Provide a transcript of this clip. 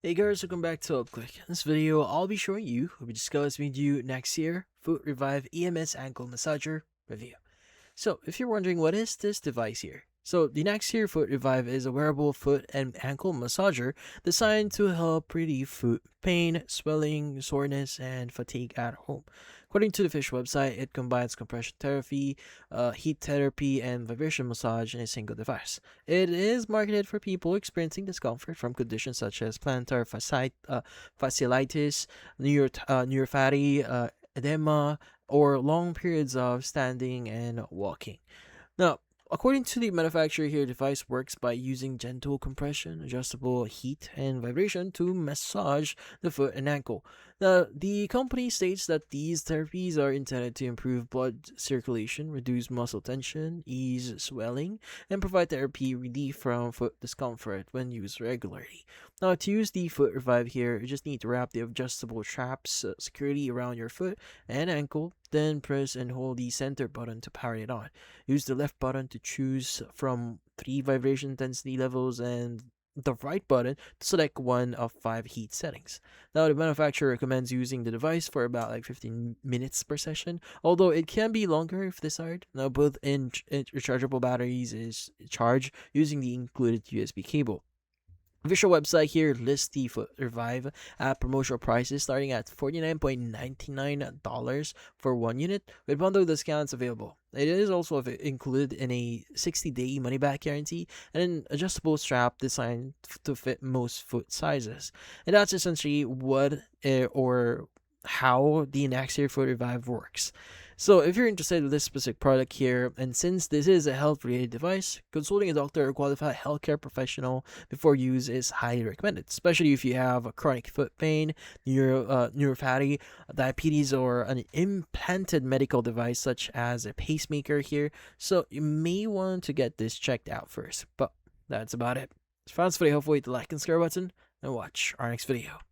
Hey guys, welcome back to UpClick. In this video, I'll be showing you, we'll be discussing with you Naxir Foot Revive EMS Ankle Massager review. So, if you're wondering what is this device here? So, the Naxir Foot Revive is a wearable foot and ankle massager designed to help relieve foot pain, swelling, soreness, and fatigue at home. According to the Fish website, it combines compression therapy, heat therapy, and vibration massage in a single device. It is marketed for people experiencing discomfort from conditions such as plantar fasciitis, neuropathy, edema, or long periods of standing and walking. Now, according to the manufacturer here, the device works by using gentle compression, adjustable heat, and vibration to massage the foot and ankle. Now, the company states that these therapies are intended to improve blood circulation, reduce muscle tension, ease swelling, and provide therapy relief from foot discomfort when used regularly. Now, to use the foot revive here, you just need to wrap the adjustable straps securely around your foot and ankle, then press and hold the center button to power it on. Use the left button to choose from 3 vibration intensity levels and the right button to select one of 5 heat settings. Now, the manufacturer recommends using the device for about 15 minutes per session, although it can be longer if desired. Now, both in rechargeable batteries is charged using the included USB cable. Official website here lists the Foot Revive at promotional prices starting at $49.99 for one unit, with bundle discounts available. It is also included in a 60-day money-back guarantee and an adjustable strap designed to fit most foot sizes. And that's essentially what or how the Naxir Foot Revive works. So, if you're interested in this specific product here, and since this is a health-related device, consulting a doctor or qualified healthcare professional before use is highly recommended, especially if you have a chronic foot pain, neuropathy, diabetes, or an implanted medical device such as a pacemaker here. So, you may want to get this checked out first. But that's about it. If you found this video helpful, hit the like and subscribe button, and watch our next video.